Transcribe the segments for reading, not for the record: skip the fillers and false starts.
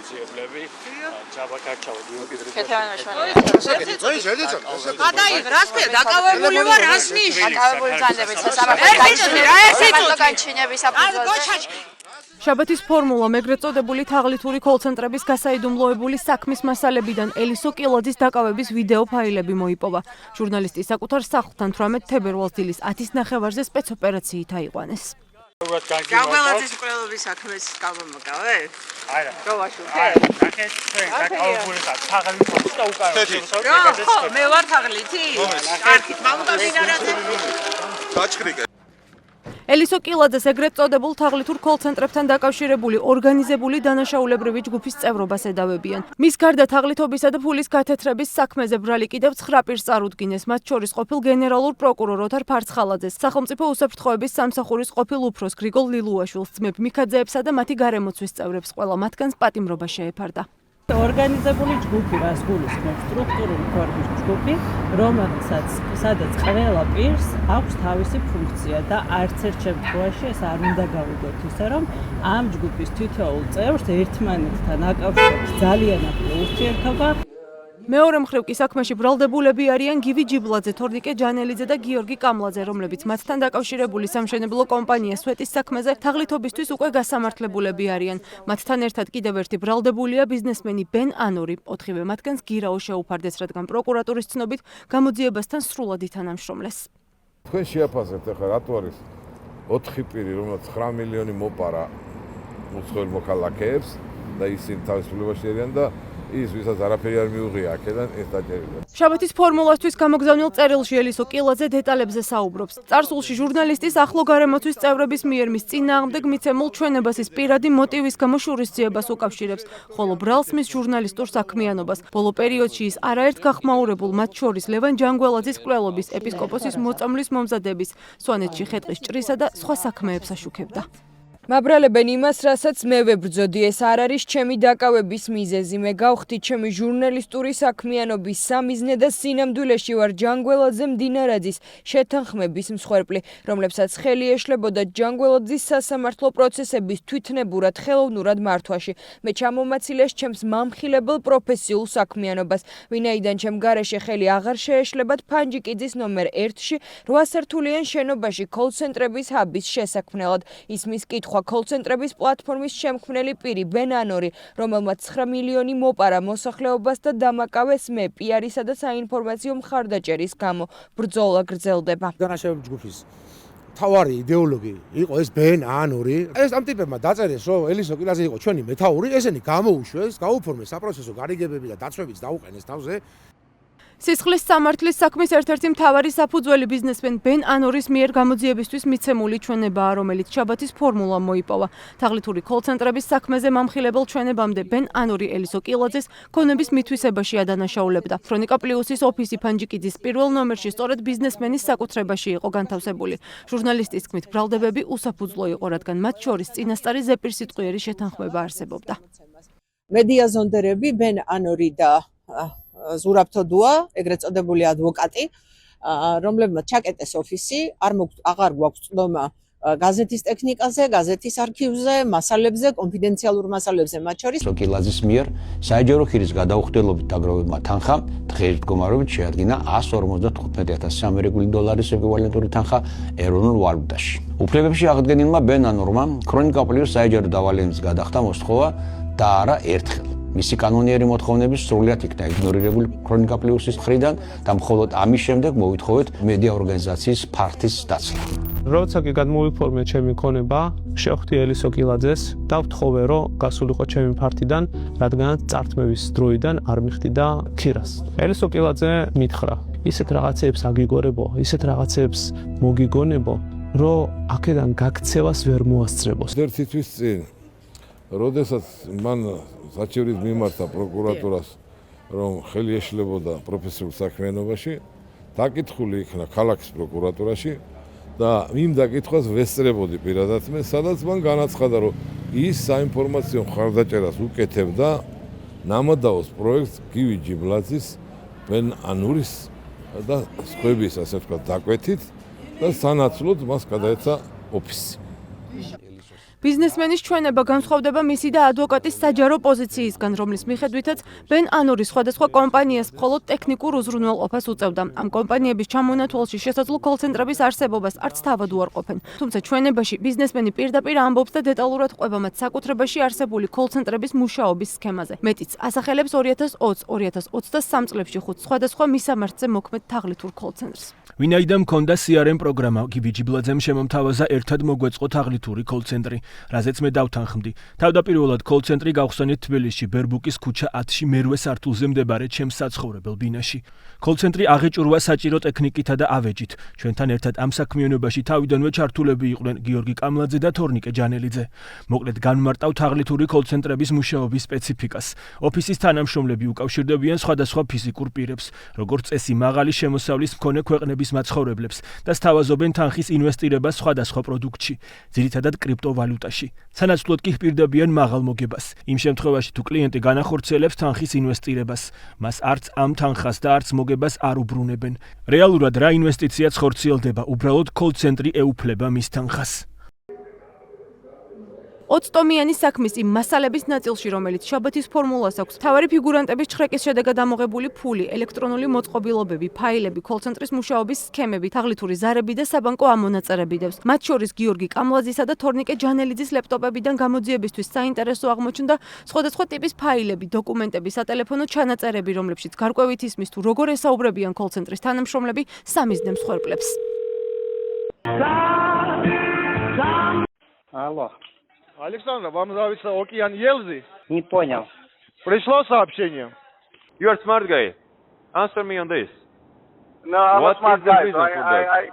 გამოძიებლები ჯაბა კაჩავი დიოგიდრე გადაიღ რას ხე დაკავებული ვარ რას ნიშ დაკავებული ძალებით სასამართლო განჩინების საფუძველზე შაბათის ფორმულა ეგრეთ წოდებული თაღლითური კოლცენტრების გასაიდუმლოებული საქმის მასალებიდან ელისო კილაძის დაკავების ვიდეო ფაილები მოიპოვა. ჟურნალისტი საკუთარ სახლთან 18 თებერვალს დილის 10-ის ნახევარზე სპეცოპერაციით აიყვანეს. ჯანგველაძის მკვლელობის საქმეს გამომაკავე? არა. რო ვაშუქე? ნახეთ ჩვენ დაკავებული ხარ თაღლითური და უკანონო. ხო, მე ვარ თაღლითი? კარგი, მამუკამინარაზე. გაჭრიკე ელისო კილაძეს ეგრეთ წოდებულ თაღლითურ კოლცენტრებთან დაკავშირებული ორგანიზებული დანაშაულებრივი ჯგუფის წევრობას ედავებიან. მის გარდა თაღლითობისა და ფულის გათეთრების საქმეზე ბრალი კიდევ 9 პირს წარუდგინეს, მათ შორის ყოფილ გენერალურ პროკურორ ოთარ ფარცხალაძეს, სახელმწიფო უსაფრთხოების სამსახურის ყოფილ უფროს გრიგოლ ლილუაშვილს, ძმებ მიქაძეებსა და მათი გარემოცვის წევრებს, ყველა მათგანს პატიმრობა შეეფარდა. ორგანიზებული ჯგუფი რას გულისხმობს სტრუქტურული ფორმის ჯგუფი, რომელსაც სადაც ყველა პირს აქვს თავისი ფუნქცია და არც ერთ შემთხვევაში ეს არ უნდა გავიგოთ ისე რომ ამ ჯგუფის თითოეულ წევრს ერთმანეთთან აკავშირებს ძალიანაკლი ურთიერთობა. მეორე მხრივ კი საქმეში ბრალდებულები არიან გივი ჯიბლაძე, თორნიკე ჯანელიძე და გიორგი კამლაძე, რომლებიც მათთან დაკავშირებული სამშენებლო კომპანია სვეტის საქმეზე თაღლითობისთვის უკვე გასამართლებულები არიან. მათთან ერთად კიდევ ერთი ბრალდებულია ბიზნესმენი ბენ ანორი. 4-ვე მათგანს გირაო შეუფარდეს, რადგან პროკურატურის ცნობით გამოძიებასთან სრულად ითანამშრომლეს. თქვენ შეაფასებთ ახლა რატო არის 4 პირი, რომელსაც 9 მილიონი მოპარა უცხოელ მოქალაქეებს და ისინი თავისუფლებაში არიან და ის ვისაც არაფერი არ მიუღია აქედან ეს დაჭერილი. შაბათის ფორმულასთვის გამოგზავნილ წერილში ელისო კილაძე დეტალებზე საუბრობს. წარსულში ჟურნალისტის ახლო გარემოცვის წევრების მიერ მის წინააღმდეგ მიცემულ ჩვენებას ის პირადი მოტივის გამო შურისძიებას უკავშირებს, ხოლო ბრალს მის ჟურნალისტურ საქმიანობას. ბოლო პერიოდში ის არაერთ გახმაურებულ, მათ შორის ლევან ჯანგველაძის მკვლელობის, ეპისკოპოსის მოწამვლის მომზადების, სვანეთში ხეტყის ჭრისა და სხვა საქმეებს აშუქებდა. მაბრალებენ იმას, რასაც მე ვებრძოდი, ეს არ არის ჩემი დაკავების მიზეზი. მე გავხდი ჩემი ჟურნალისტური საქმიანობის სამიზნე და სინამდვილეში ვარ ჯანგველაძე მდინარაძის შეთანხმების მსხვერპლი, რომლებსაც ხელი ეშლებოდა ჯანგველაძის სასამართლო პროცესების თვითნებურად ხელოვნურად მართვაში. მე ჩამომაცილეს ჩემს მამხილებელ პროფესიულ საქმიანობას, ვინაიდან ჩემ გარეშე ხელი აღარ შეეშლებათ ფანჯიკიძის ნომერ 1-ში 8 სართულიან შენობაში კოლცენტრების ჰაბის შესაქმნელად. ისმის კითხვა კოლცენტრების პლატფორმის შემქმნელი პირი ბენ ანორი, რომელმაც 9 მილიონი მოპარა მოსახლეობას და დამაკავეს მე პიარისა და საინფორმაციო მხარდაჭერის გამო. ბრძოლა გრძელდება. დანაშაულების ჯგუფის თავარი იდეოლოგი იყო ეს ბენ ანორი. ეს ამ ტიპებმა დაწერეს, რომ ელისო კილაძე იყო ჩვენი მეთაური, ესენი გამოუშვეს, გაუფორმეს საპროცესო გარიგებები და დაცვებიც დაუყენეს თავზე. სისხლის სამართლის საქმის ერთ-ერთი მთავარი საფუძველი ბიზნესმენ ბენ ანორის მიერ გამოძიებისთვის მიცემული ჩვენებაა, რომელიც შაბათის ფორმულა მოიპოვა. თაღლითური კოლცენტრების საქმეზე მამხილებელ ჩვენებამდე ბენ ანორი ელისო კილაძეს ქონების მითვისებაში ადანაშაულებდა. ქრონიკა პლუსის ოფისი ფანჯიკიძის პირველ ნომერში სწორედ ბიზნესმენის საკუთრებაში იყო განთავსებული. ჟურნალისტის თქმით, ბრალდებები უსაფუძვლო იყო, რადგან მათ შორის წინასწარი ზეპირსიტყვიერი შეთანხმება არსებობდა. მედია ზონდერები ბენ ანორი და ზურაბთოდუა, ეგრეთ წოდებული ადვოკატი, რომლებმაც ჩაკეტეს ოფისი, აღარ გვაქვს წვდომა გაზეთის ტექნიკაზე, გაზეთის არქივზე, მასალებზე, კონფიდენციალურ მასალებზე, მათ შორის კილაძის მიერ საეჯარო ხირის გადაუხდელობით დაგროვებმა თანხამ დღეის მდგომარეობით შეადგინა $155,000 ამერიკული დოლარის ეკვივალენტური თანხა ეროვნულ ვალუტაში. უფლებებში აღდგენილმა ბენ ანორმა ქრონიკა პლუს საეჯარო დავალების გადახდა მოსთხოვა და არა ერთხელ. მისი კანონიერი მოთხოვნები სრულად იქნა იგნორირებული ქრონიკა პლუსის მხრიდან და მხოლოდ ამის შემდეგ მოვითხოვეთ მედია ორგანიზაციის ფართის დაცვა. როცა კი გადმოვიფორმე ჩემი ქონება, შევხვდი ელისო კილაძეს და ვთხოვე, რომ გასულიყო ჩემი ფართიდან, რადგანაც წართმევის დროიდან არ მიხდიდა ქირას. ელისო კილაძე მითხრა, ისეთ რაღაცეებს აგიგორებო, ისეთ რაღაცეებს მოგიგონებო, რომ აქედან გაქცევას ვერ მოასწრებოს. ერთი თვის წინ, როდესაც მან საჩივრის მიმართა პროკურატურას, რომ ხელი ეშლებოდა პროფესიულ საქმიანობაში, დაკითხული იქნა ქალაქის პროკურატურაში და იმ დაკითხვას ვესწრებოდი პირადად მე, სადაც მან განაცხადა, რომ ის საინფორმაციო მხარდაჭერას უკეთებდა ნამადაოს პროექტს გივი ჯიბლაძის, ბენ ანურის და სხვების, ასე ვთქვათ, დაკვეთით და სანაცვლოდ მას გადაეცა ოფისი. ბიზნესმენის ჩვენება განსხვავდება მისი და ადვოკატის საჯარო პოზიციისგან, რომლის მიხედვითაც ბენ ანორი სხვადასხვა კომპანიას მხოლოდ ტექნიკურ უზრუნველყოფას უწევდა. ამ კომპანიების ჩამონათვალში შესაძლო კოლ-ცენტრების არსებობას არც თავად უარყოფენ. თუმცა ჩვენებაში ბიზნესმენი პირდაპირ ამბობს და დეტალურად ყვება მათ საკუთრებაში არსებული კოლ-ცენტრების მუშაობის სქემაზე. მეტიც ასახელებს 2020-2023 წლებში 5 სხვადასხვა მისამართზე მოქმედ თაღლითურ კოლ-ცენტრს. ვინაიდან მქონდა CRM პროგრამა, გიბიჯი ბლაძემ შემომთავაზა ერთად მოგვეწყო თაღლითური კოლ-ცენტრი, რაზეც მე დავთანხმდი. თავდაპირველად კოლ-ცენტრი გავხსენეთ თბილისში, ბერბუკის ქუჩა 10-ში მერვე სართულზე მდებარე ჩემს საცხოვრებელ ბინაში. კოლ-ცენტრი აღეჭურვა საჭირო ტექნიკითა და ავეჯით. ჩვენთან ერთად ამ საქმიანობაში თავიდანვე ჩართულები იყვნენ გიორგი კამლაძე და თორნიკე ჯანელიძე. მოკლედ განმარტავ თაღლითური კოლ-ცენტრების მუშაობის სპეციფიკას. ოფისის თანამშრომლები უკავშირდებიან სხვადასხვა ფიზიკურ პირებს, როგორც წესი მაღალი შემოსავლის მქონე ქვეყნების მაცხოვრებლებს და სთავაზობენ თანხის ინვესტირებას სხვადასხვა პროდუქტში, ძირითადად კრიპტოვალუტაში. სანაცვლოდ კი ჰპირდებიან მაღალ მოგებას. იმ შემთხვევაში თუ კლიენტი განახორციელებს თანხის ინვესტირებას, მას არც ამ თანხას და არც მოგებას არ უბრუნებენ. რეალურად რა ინვესტიციაც ხორციელდება, უბრალოდ კოლ-ცენტრი ეუფლება მის თანხას. 20 ტომიანი საქმის იმ მასალების ნაწილში, რომელიც შაბათის ფორმულას აქვს, მთავარი ფიგურანტების ჩხრეკის შედეგად ამოღებული ფული, ელექტრონული მოწყობილობები, ფაილები, კოლ-ცენტრის მუშაობის სქემები, თაღლითური ზარები და საბანკო ამონაწილეები დევს. მათ შორის გიორგი კამლაძისა და თორნიკე ჯანელიძის ლეპტოპებიდან გამოძიებისთვის საინტერესო აღმოჩნდა სხვადასხვა ტიპის ფაილები, დოკუმენტები, სატელეფონო ჩანაწერები, რომლებშიც გარკვევით ისმის თუ როგორ ესაუბრებიან კოლ-ცენტრის თანამშრომლები სამიზნე მსხვერპლებს. Алло. Александр, вам нравится океан Елзы? Не понял. Пришло сообщение. You are smart guy. Answer me on this. No, I'm What a smart is the guy. reason for that?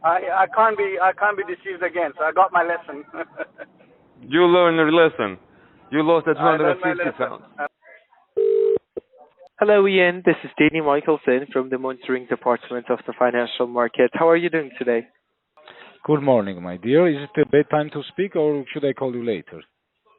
I can't be deceived again. So I got my lesson. You learned your lesson. You lost at I learned my 250 lesson. pounds. Hello, Ian. This is Danny Michelson from the Monitoring Department of the Financial Market. How are you doing today? Good morning, my dear. Is it a bad time to speak or should I call you later?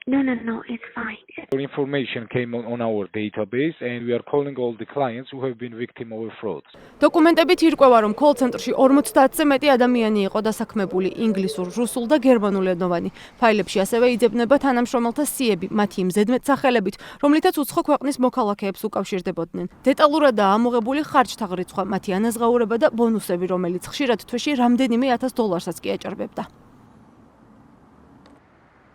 No, it's fine. Your information came on our database and we are calling all the clients who have been victim of fraud. დოკუმენტებით ირკვევა, რომ კოლ-ცენტრში 50-ზე მეტი ადამიანი იყო დასაქმებული ინგლისურ, რუსულ და გერმანულ ენოვანი. ფაილებში ასევე იძებნება თანამშრომელთა სიები, მათი იმ ზედმეტსახელებით, რომლითაც უცხო ქვეყნის მოქალაქეებს უკავშირდებოდნენ. დეტალურადაა ამოღებული ხარჯთა რიცხვა, მათი ანაზღაურება და ბონუსები, რომელიც ხშირად თვეში რამდენიმე $1000-საც კი აჭარბებდა.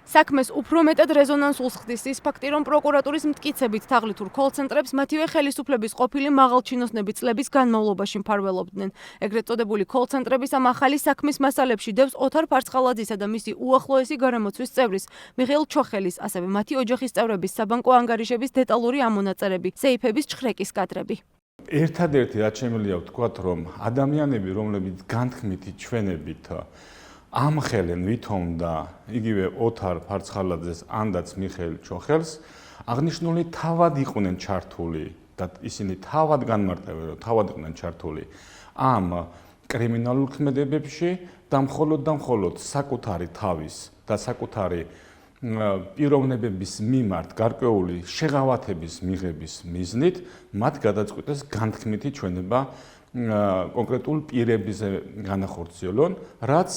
საქმეს უფრო მეტად რეზონანსულს ხდის ის ფაქტი, რომ პროკურატურის მტკიცებით თაღლითურ კოლ-ცენტრებს მათივე ხელისუფლების ყოფილი მაღალჩინოსნები წლების განმავლობაში მფარველობდნენ. ეგრეთ წოდებული კოლ-ცენტრების ამ ახალი საქმის მასალებში დევს ოთარ ფარცხალაძისა და მისი უახლოესი გარემოცვის წევრის მიხეილ ჩოხელის, ასევე მათი ოჯახის წევრების საბანკო ანგარიშების დეტალური ამონაწერები, სეიფების ჩხრეკის კადრები. ერთადერთი რაც შემიძლია ვთქვათ, რომ ადამიანები, რომლებიც განთქმითი ჩვენებით ამხელენ ვითომ და იგივე ოთარ ფარცხალაძეს ანდაც მიხეილ ჩოხელს აღნიშნული თავად იყვნენ ჩართული და ისინი თავად განმარტავენ რომ თავად იყვნენ ჩართული ამ კრიმინალურ ქმედებებში და მხოლოდ საკუთარი თავის და საკუთარი პიროვნებების მიმართ გარკვეული შეღავათების მიღების მიზნით მათ გადაწყვიტეს განთქმითი ჩვენება კონკრეტულ პირებზე განახორციელონ, რაც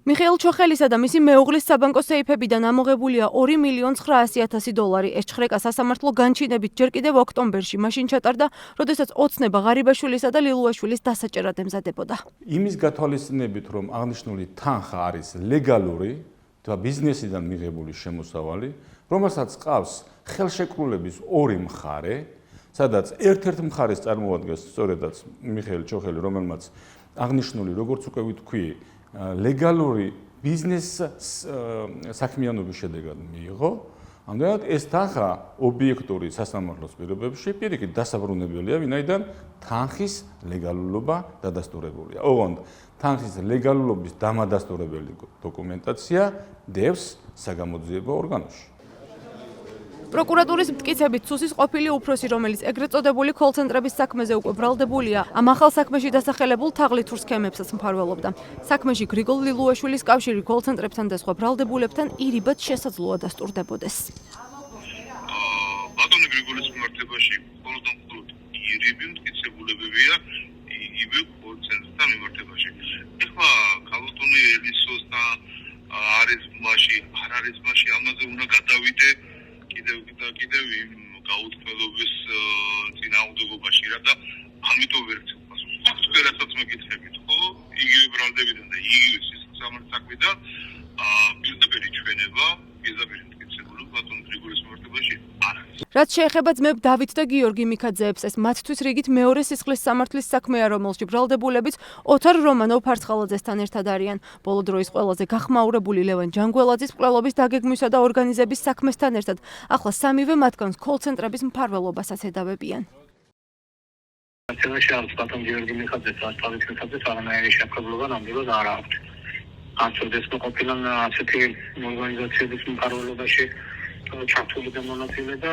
მიხეილ ჩოხელისა და მისი მეუღლის საბანკო სეიფებიდან ამოღებულია $2,900,000. ეს ჩხრეკა სასამართლო განჩინებით ჯერ კიდევ ოქტომბერში მაშინ ჩატარდა, როდესაც ოცნება ღარიბაშვილისა და ლილუაშვილის დასაჭერად ემზადებოდა. იმის გათვალისწინებით, რომ აღნიშნული თანხა არის ლეგალური და ბიზნესიდან მიღებული შემოსავალი, რომელსაც ყავს ხელშეკრულების ორი მხარე, სადაც ერთ-ერთ მხარეს წარმოადგენს სწორედაც მიხეილ ჩოხელი, რომელმაც აღნიშნული, როგორც უკვე ვთქვი, ლეგალური ბიზნეს საქმიანობის შედეგად მიიღო. ამდენად ეს თანხა ობიექტური სასამართლოს პირობებში პირიქით დასაბრუნებელია, ვინაიდან თანხის ლეგალურობა დადასტურებულია. ოღონდ თანხის ლეგალურობის დამადასტურებელი დოკუმენტაცია დევს საგამოძიებო ორგანოში. პროკურატურის მტკიცებით სუსის ყოფილი უფროსი, რომელიც ეგრეთ წოდებული კოლ-ცენტრების საქმეზე უკვე ბრალდებულია, ამ ახალ საქმეში დასახელებულ თაღლითურ სქემებსაც მფარველობდა. საქმეში გრიგოლ ლილუაშვილის კავშირი კოლ-ცენტრებთან და სხვა ბრალდებულებთან ირიბად შესაძლოა დასტურდებოდეს. ბატონი გრიგოლის მიმართებაში პირები მტკიცებულებებია იგივე კოლ-ცენტრთან მიმართებაში. ეხლა ქალბატონი ელისოს და არ არის მასში ამაზე უნდა გადავიდე კიდევ იმ გაუთქმელობის წინააღმდეგობაში რა და ამიტომ ვერ ვცდილობ პასუხს. რასაც მეკითხებით, ხო? იგივე ბრალდებიდან და იგივე სისხლისამართლე საქმიდან პირდაპირ ჩვენება, პირდაპირ მტკიცებულობა ბატონ გრიგორის მიმართებაში არ არის. რაც შეეხება ძმებ დავით და გიორგი მიქაძეებს, ეს მათთვის რიგით მეორე სისხლის სამართლის საქმეა, რომელშიც ბრალდებულებიც ოთარ რომანოვ ფარცხალაძესთან ერთად არიან. ბოლო დროის ყველაზე გახმაურებული ლევან ჯანგველაძის მკვლელობის დაგეგმვისა და ორგანიზების საქმესთან ერთად ახლა სამივე მათგანს კოლ-ცენტრების მფარველობასაც ედავებიან. თემაში არის ბატონ გიორგი მიქაძეს, დავით მიქაძეს არანაირი შეფერილობა ნამდვილად არ აქვს. არც ყოფილან ასეთი ორგანიზაციების მფარველობაში ჩართული და მონაწილე და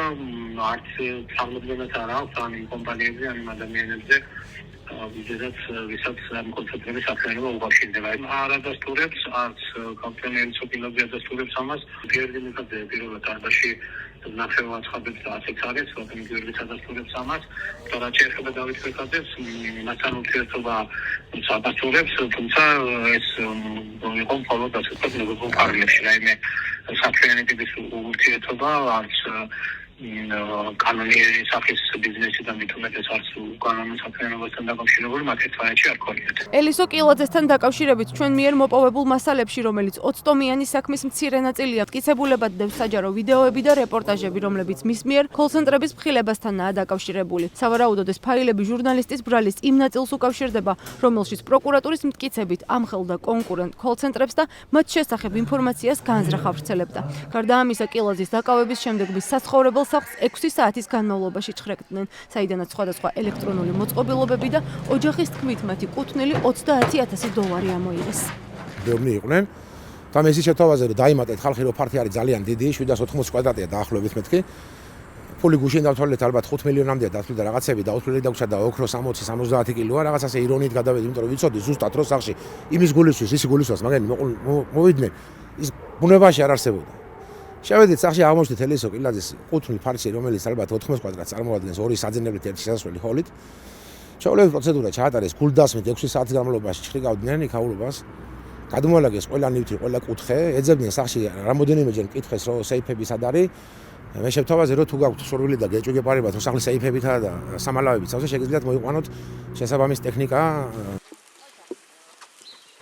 არც წარმოდგენაც არ აქვს ან იმ კომპანიებზე, ან იმ ადამიანებზე, ვისაც კონცენტრების საქმიანობა უკავშირდება. არადასტურებს, არც კომპანიების ოფიციალური ადასტურებს ამას. გიორგი მიქაძე პირველად არბაში ნახევარცხადებს და ასეც არის, ბატონ გიორგის ადასტურებს ამას. და რაც შეეხება დავით მიქაძეს, მასთან ურთიერთობა ადასტურებს, თუმცა ეს იყო მხოლოდ ასე ვთქვათ, მეგობრულ პარალელში, რაიმე საქმიანობის ურთიერთობა არც კანონიერი სახის ბიზნესიდან მithumetes არც უკანონო საქმიანობასთან დაკავშირებული მათ ერთმანეთში არ ქონიათ. ელისო კილაძესთან დაკავშირებით ჩვენ მიერ მოპოვებულ მასალებში, რომელიც 20 ტომიანი საქმის მცირე ნაწილია, მტკიცებულებად დევს საჯარო ვიდეოები და რეპორტაჟები, რომლებიც მის მიერ კოლ-ცენტრების მხილებასთანაა დაკავშირებული. სავარაუდოდ ეს ფაილები ჟურნალისტის ბრალის იმ ნაწილს უკავშირდება, რომელშიც პროკურატურის მტკიცებით ამხელდა კონკურენტ კოლ-ცენტრებს და მათ შესახებ ინფორმაციას განზრახ ავრცელებდა. გარდა ამისა, კილაძის დაკავების შემდეგ მის საცხოვრებელ სახლს 6 საათის განმავლობაში ჩხრეკდნენ, საიდანაც სხვადასხვა ელექტრონული მოწყობილობები და ოჯახის თქმით მათი კუთვნილი $30,000 ამოიღეს. ბევრი იყვნენ. და მესის შეთავაზე რომ დაიმატეთ ხალხი რომ ფართი არის ძალიან დიდი, 780 კვადრატია დაახლოებით მეთქი. ფული გუშინ დავთვალეთ ალბათ 5 მილიონამდეა დათვლი და რაღაცები დაუთვლილი დაგვრჩა და ოქრო 60-70 კილოა, რაღაც ასე ირონიით გადავედი, იმიტომ რომ ვიცოდი ზუსტად რო სახში იმის გულისთვის, ისი გულისთვის, მაგრამ მოვიდნენ ის ბუნებაში არ არსებობდა. შევედით სახში აღმოჩნდით ელისო კილაძის კუთვნილ ფარჩი, რომელიც ალბათ 80 კვადრატს წარმოადგენს, ორი საძინებლით ერთი შესასვლელი ჰოლით. შეუძლებელი პროცედურა ჩაატარეს გულდასმით 6 საათის განმავლობაში ჩხრიკავდნენ იქაურობას. გადმოალაგეს ყველა ნივთი, ყველა კუთხე, ეძებდნენ სახში რამოდენიმეჯერ მკითხეს რომ სეიფები სად არის. მე შევთავაზე რომ თუ გაქვთ სურვილი და გეჭვგეპარებათ რომ სახლის სეიფებითა და სამალავებით სავსე შეგიძლიათ მოიყვანოთ შესაბამის ტექნიკა.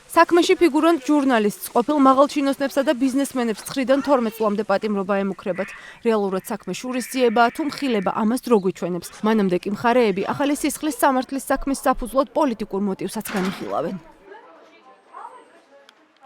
საქმეში ფიგურანტ ჟურნალისტს ყოფილ მაღალჩინოსნებსა და ბიზნესმენებს 9-დან 12 წლამდე პატიმრობა ემუქრებათ. რეალურად საქმე შურისძიებაა თუ მხილება, ამას დრო გვიჩვენებს. მანამდე კი მხარეები ახალი სისხლის სამართლის საქმის საფუძვლად პოლიტიკურ მოტივსაც განიხილავენ.